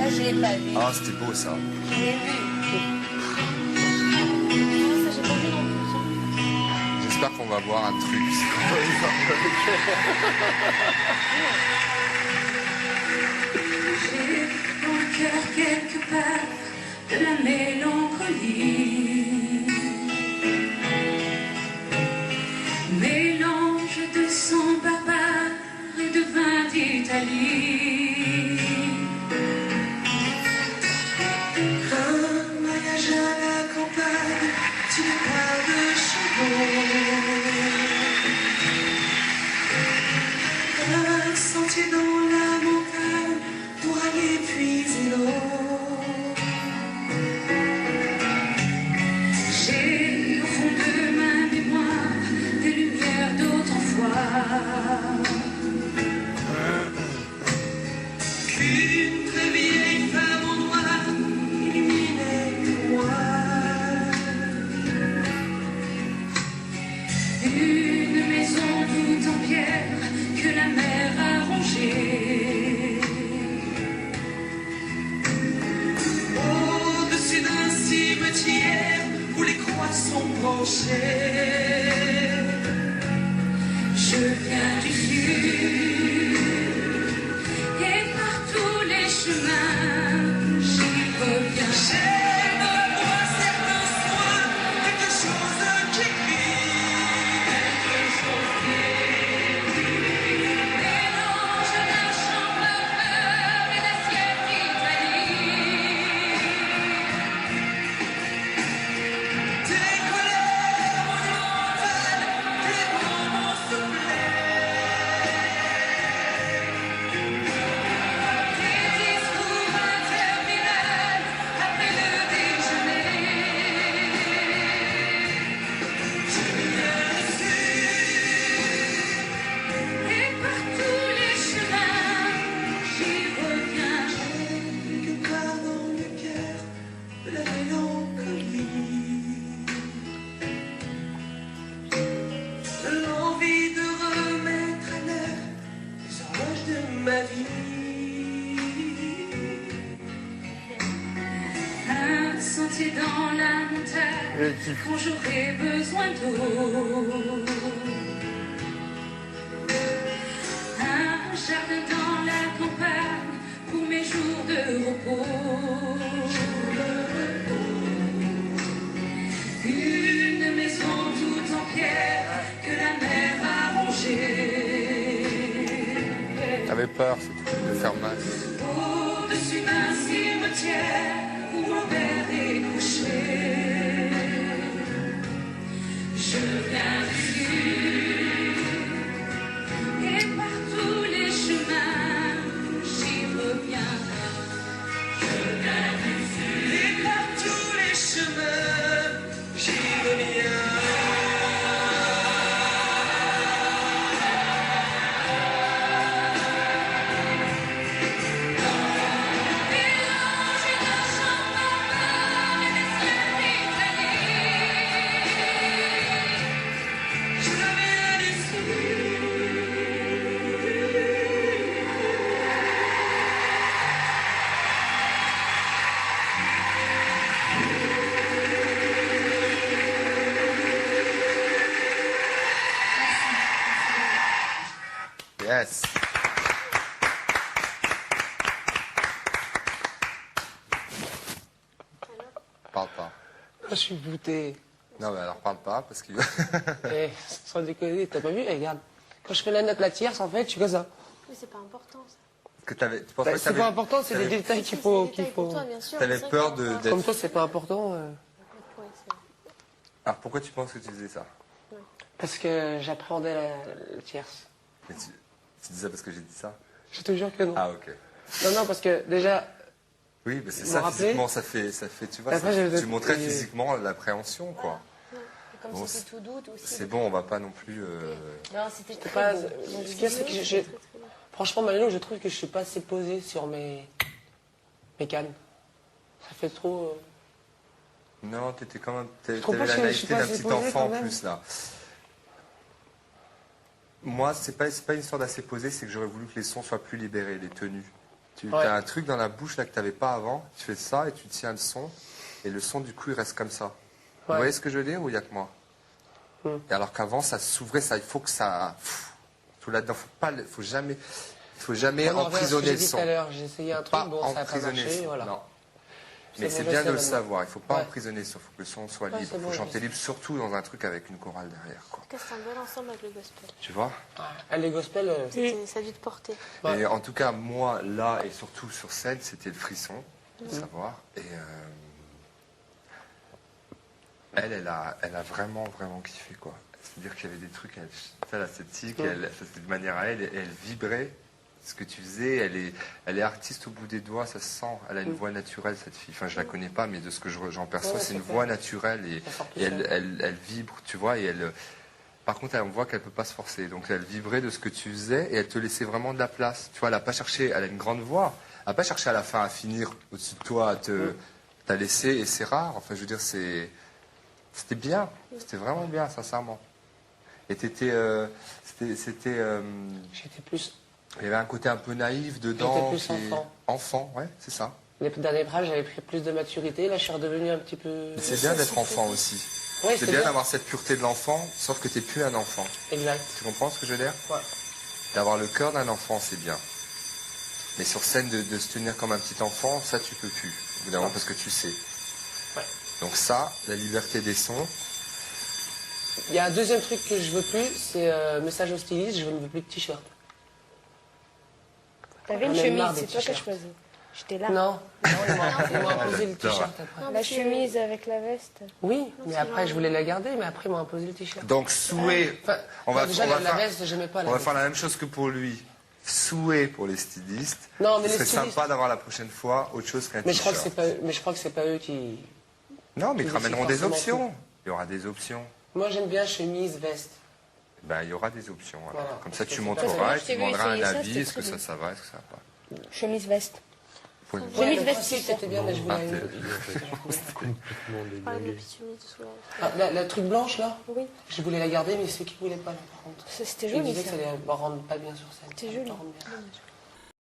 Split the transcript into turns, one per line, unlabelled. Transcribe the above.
Ah, je l'ai pas vu.
Ah, c'était beau ça.
Je l'ai vu.
Ça, j'ai pas vu non plus.
J'espère qu'on va voir un truc.
J'ai dans le cœur quelque part de la mélancolie, mélange de sang barbare et de vin d'Italie. Un voyage à la campagne, tu parles de chevaux, un sentier dans la montagne pour aller puiser l'eau. J'ai au fond de ma mémoire des lumières d'autrefois qu'une très vieille femme en noir illuminait pour moi. Une maison toute en pierre que la mer a rongée. Au-dessus d'un cimetière où les croix sont penchées. Je viens du sud et par tous les chemins j'y reviens. J'ai de moi certains soins, quelque chose qui mélange la chambre et l'assiette d'Italie. Tes colères monumentales, les moments soufflés. Tes discours interminables après le déjeuner. Je viens du sud et par tous les chemins j'y reviens. Quelque part dans le cœur de la mélancolie, l'envie de remettre à l'heure les horloges de ma vie. Un sentier dans la montagne quand j'aurai besoin d'eau. Un jardin dans la campagne pour mes jours de repos. Une maison toute en pierre que la mer a rongée.
T'avais peur, c'est tout, de faire mal.
Au-dessus d'un cimetière où mon père est couché. Je viens du sud et par tous les chemins j'y reviens. Je viens du sud et par tous les chemins j'y reviens. Mélange de chambre barbare et l'assiette d'Italie. Je viens du sud.
Yes. Parle pas.
Je suis bouté.
Non, mais alors parle pas parce que.
Eh, sans déconner, t'as pas vu? Eh, regarde. Quand je fais la note, la tierce, en fait, je suis comme ça.
Mais c'est pas important, ça.
que t'avais. Tu pensais
Bah,
que
c'est
t'avais-
pas important, c'est des
t'avais-
détails
Si,
qu'il
c'est
faut.
des détails pour toi, bien sûr,
T'avais
mais c'est
peur
vrai que
d'être-
Comme toi, c'est pas important.
Ouais, c'est-
Alors pourquoi tu penses que tu faisais ça?
Parce que j'appréhendais la tierce.
Mais tu dis ça parce que j'ai dit ça?
Je te jure que non.
Ah ok.
Non, non, parce que déjà,
Oui, mais c'est
Vous
ça,
me rappelez
physiquement, ça fait, tu vois,
Après,
ça-
j'ai-
tu montrais
j'ai-
physiquement l'appréhension, quoi.
Et comme
Bon,
c'était tout doute aussi.
C'est bon, on va pas non plus...
Non, c'était très
pas-
beau.
ce qu'il y a, c'est que j'ai- franchement, Malélo, je trouve que je suis pas assez posé sur mes cannes. Ça fait trop.
Non, t'étais quand même...
trouve
T'avais
pas
la
que je suis
naïveté
pas
d'un
assez
petit
posé,
enfant
quand
en
même.
plus, là. Moi, c'est pas une histoire d'assez posé, c'est que j'aurais voulu que les sons soient plus libérés, les tenues. Tu
Ouais.
as un truc dans la bouche là que tu n'avais pas avant, tu fais ça et tu tiens le son, et le son du coup il reste comme ça. Vous
Ouais.
voyez ce que je veux dire ou il n'y a que moi? Et alors qu'avant ça s'ouvrait, ça, il faut que ça... tout là-dedans, faut jamais
On en revient à ce que
emprisonner
j'ai
le
dit
son.
tout à l'heure, j'ai essayé un truc,
Pas
bon, ça n'a pas
emprisonner le
marché,
son.
voilà.
Non.
C'est
Mais
bon,
c'est
je
bien
sais
de le
maintenant.
savoir, il ne faut pas
Ouais.
emprisonner le son, il faut que le son soit
Ouais,
libre.
c'est
Il
bon,
faut
je
chanter
sais.
libre, surtout dans un truc avec une chorale derrière. Quoi.
C'est un bel ensemble avec le gospel.
Tu vois?
Ah, les gospels,
Ça a dû te porter.
Ouais.
Et en tout cas, moi, là, et surtout sur scène, c'était le frisson, de savoir. Et elle a vraiment, vraiment kiffé, quoi. C'est-à-dire qu'il y avait des trucs, l'esthétique, de manière à elle, et elle vibrait ce que tu faisais. Elle est artiste au bout des doigts, ça se sent. Elle a une voix naturelle, cette fille. Enfin, je la connais pas, mais de ce que j'en perçois,
Ouais,
c'est une
c'est
voix naturelle
Ça sort tout
et
seul.
elle vibre, tu vois, et elle... Par contre, on voit qu'elle peut pas se forcer. Donc, elle vibrait de ce que tu faisais et elle te laissait vraiment de la place. Tu vois, elle a pas cherché, elle a une grande voix. Elle a pas cherché à la fin à finir au-dessus de toi, t'as laissé, et c'est rare. Enfin, je veux dire, c'était bien. C'était vraiment bien, sincèrement. Et c'était,
j'étais plus...
il y avait un côté un peu naïf dedans.
J'étais plus enfant.
Enfant, ouais, c'est ça.
Les derniers braves, j'avais pris plus de maturité, là je suis redevenu un petit peu...
Mais c'est bien d'être enfant aussi.
Ouais,
C'est bien d'avoir cette pureté de l'enfant, sauf que t'es plus un enfant.
Exact.
Tu comprends ce que je veux dire?
Ouais.
D'avoir le cœur d'un enfant, c'est bien. Mais sur scène, de se tenir comme un petit enfant, ça, tu peux plus. Évidemment, parce que tu sais.
Ouais.
Donc ça, la liberté des sons.
Il y a un deuxième truc que je veux plus, c'est message au styliste, je ne veux plus de t-shirt.
T'avais une
J'en ai marre
chemise,
des
c'est toi qui as
t-shirts.
choisi. J'étais là.
Non, ils m'ont imposé le
J'adore.
t-shirt après.
La chemise avec la veste.
Oui, mais après je voulais la garder, mais après ils m'ont imposé le t-shirt.
Donc souhait,
Enfin,
on va,
déjà
on va
la
faire,
veste, j'aimais pas la
on va
veste.
faire la même chose que pour lui. Souhait pour les stylistes.
Non, mais
Ce
les
serait
stylistes-
sympa d'avoir la prochaine fois autre chose qu'un
Mais je crois que
t-shirt.
c'est pas eux qui...
Non, mais ils te
c'est
ramèneront des
forcément
options. Il y aura des options.
Moi j'aime bien chemise, veste.
Ben, il y aura des options. Voilà.
Voilà.
Comme ça, tu
C'est
montreras
pas-
et
je
tu
t'ai vu
demanderas un
essayer ça,
avis.
c'était
Est-ce que
très
ça va, est-ce que ça va pas?
Chemise veste.
Pour une-
Ouais,
Chemise,
le
veste,
principe,
t-shirt.
c'était bien, mais je voulais...
Parler de petite chemise de soulage.
Ah, la truc blanche là,
Oui.
je voulais la garder, mais ceux qui voulaient pas là par contre.
C'était
Ils
joli
disaient que
ça.
ça allait me rendre pas bien sur scène.
C'était
Ça
joli.
me rend bien.